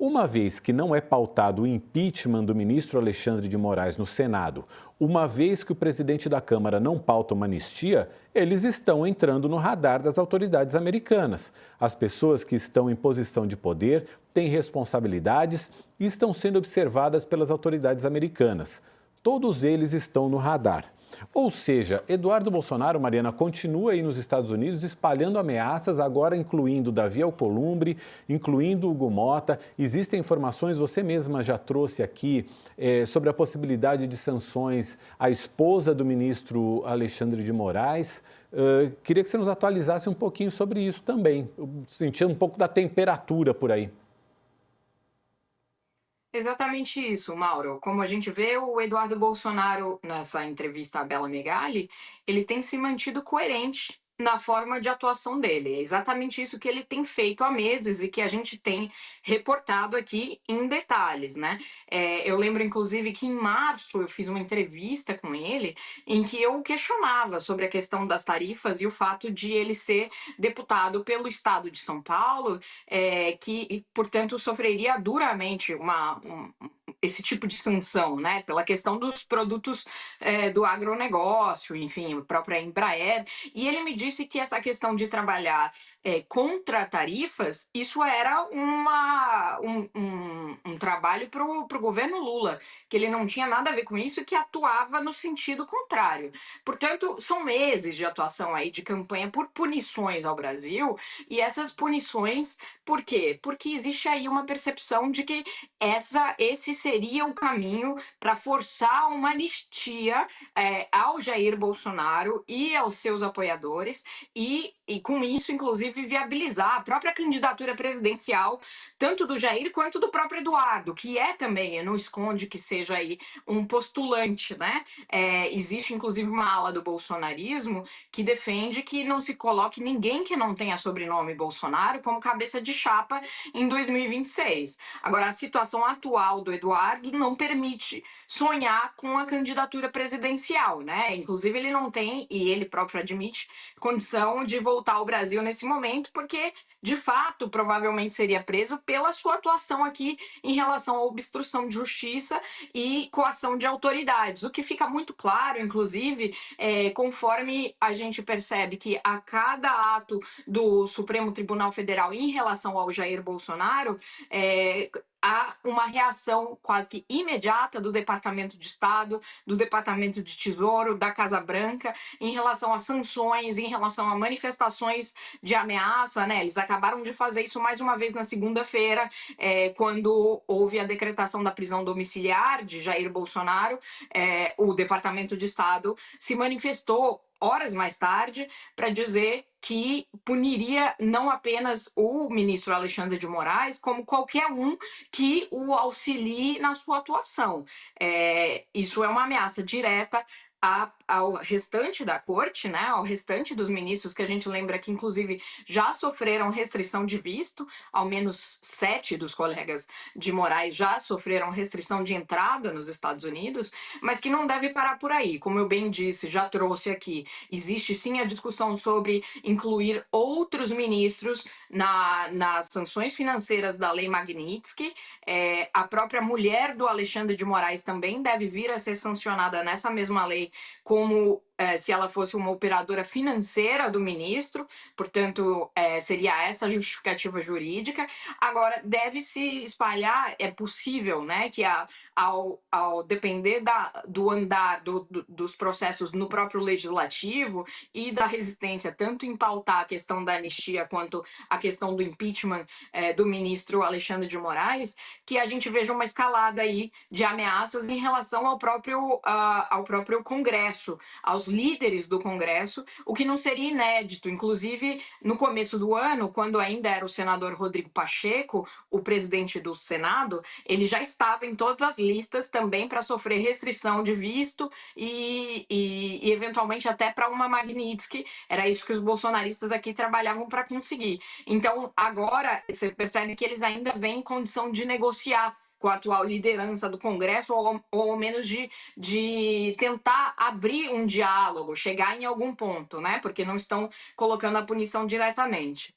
Uma vez que não é pautado o impeachment do ministro Alexandre de Moraes no Senado, uma vez que o presidente da Câmara não pauta uma anistia, eles estão entrando no radar das autoridades americanas. As pessoas que estão em posição de poder têm responsabilidades e estão sendo observadas pelas autoridades americanas. Todos eles estão no radar. Ou seja, Eduardo Bolsonaro, Mariana, continua aí nos Estados Unidos espalhando ameaças, agora incluindo Davi Alcolumbre, incluindo Hugo Mota. Existem informações, você mesma já trouxe aqui, sobre a possibilidade de sanções à esposa do ministro Alexandre de Moraes. Queria que você nos atualizasse um pouquinho sobre isso também, sentindo um pouco da temperatura por aí. Exatamente isso, Mauro. Como a gente vê, o Eduardo Bolsonaro, nessa entrevista à Bela Megali, ele tem se mantido coerente na forma de atuação dele. É exatamente isso que ele tem feito há meses e que a gente tem reportado aqui em detalhes, né? Eu lembro, inclusive, que em março eu fiz uma entrevista com ele em que eu questionava sobre a questão das tarifas e o fato de ele ser deputado pelo estado de São Paulo, que, portanto, sofreria duramente esse tipo de sanção, né? Pela questão dos produtos do agronegócio, enfim, a própria Embraer. E ele me disse que essa questão de trabalhar contra tarifas, isso era um trabalho para o governo Lula, que ele não tinha nada a ver com isso e que atuava no sentido contrário. Portanto, são meses de atuação aí de campanha por punições ao Brasil, e essas punições, por quê? Porque existe aí uma percepção de que esse seria o caminho para forçar uma anistia ao Jair Bolsonaro e aos seus apoiadores, e com isso, inclusive, viabilizar a própria candidatura presidencial, tanto do Jair quanto do próprio Eduardo, que é também, não esconde que seja aí um postulante, né? Existe, inclusive, uma ala do bolsonarismo que defende que não se coloque ninguém que não tenha sobrenome Bolsonaro como cabeça de chapa em 2026. Agora, a situação atual do Eduardo não permite sonhar com a candidatura presidencial, né? Inclusive, ele não tem, e ele próprio admite, condição de voltar ao Brasil nesse momento, porque, de fato, provavelmente seria preso pela sua atuação aqui em relação à obstrução de justiça e coação de autoridades. O que fica muito claro, inclusive, conforme a gente percebe que a cada ato do Supremo Tribunal Federal em relação ao Jair Bolsonaro, há uma reação quase que imediata do Departamento de Estado, do Departamento de Tesouro, da Casa Branca, em relação a sanções, em relação a manifestações de ameaça, né? Eles acabaram de fazer isso mais uma vez na segunda-feira, quando houve a decretação da prisão domiciliar de Jair Bolsonaro. O Departamento de Estado se manifestou horas mais tarde para dizer que puniria não apenas o ministro Alexandre de Moraes, como qualquer um que o auxilie na sua atuação. Isso é uma ameaça direta ao restante da corte, né, ao restante dos ministros, que a gente lembra que, inclusive, já sofreram restrição de visto, ao menos 7 dos colegas de Moraes já sofreram restrição de entrada nos Estados Unidos, mas que não deve parar por aí. Como eu bem disse, já trouxe aqui, existe sim a discussão sobre incluir outros ministros nas sanções financeiras da Lei Magnitsky. A própria mulher do Alexandre de Moraes também deve vir a ser sancionada nessa mesma lei, como se ela fosse uma operadora financeira do ministro, portanto, seria essa a justificativa jurídica. Agora, deve se espalhar, é possível, né, que ao depender do andar dos processos no próprio legislativo e da resistência, tanto em pautar a questão da anistia quanto a questão do impeachment do ministro Alexandre de Moraes, que a gente veja uma escalada aí de ameaças em relação ao próprio Congresso, aos líderes do Congresso, o que não seria inédito. Inclusive, no começo do ano, quando ainda era o senador Rodrigo Pacheco, o presidente do Senado, ele já estava em todas as listas também para sofrer restrição de visto e eventualmente até para uma Magnitsky. Era isso que os bolsonaristas aqui trabalhavam para conseguir. Então, agora, você percebe que eles ainda vêm em condição de negociar com a atual liderança do Congresso, ou ao menos de tentar abrir um diálogo, chegar em algum ponto, né? Porque não estão colocando a punição diretamente.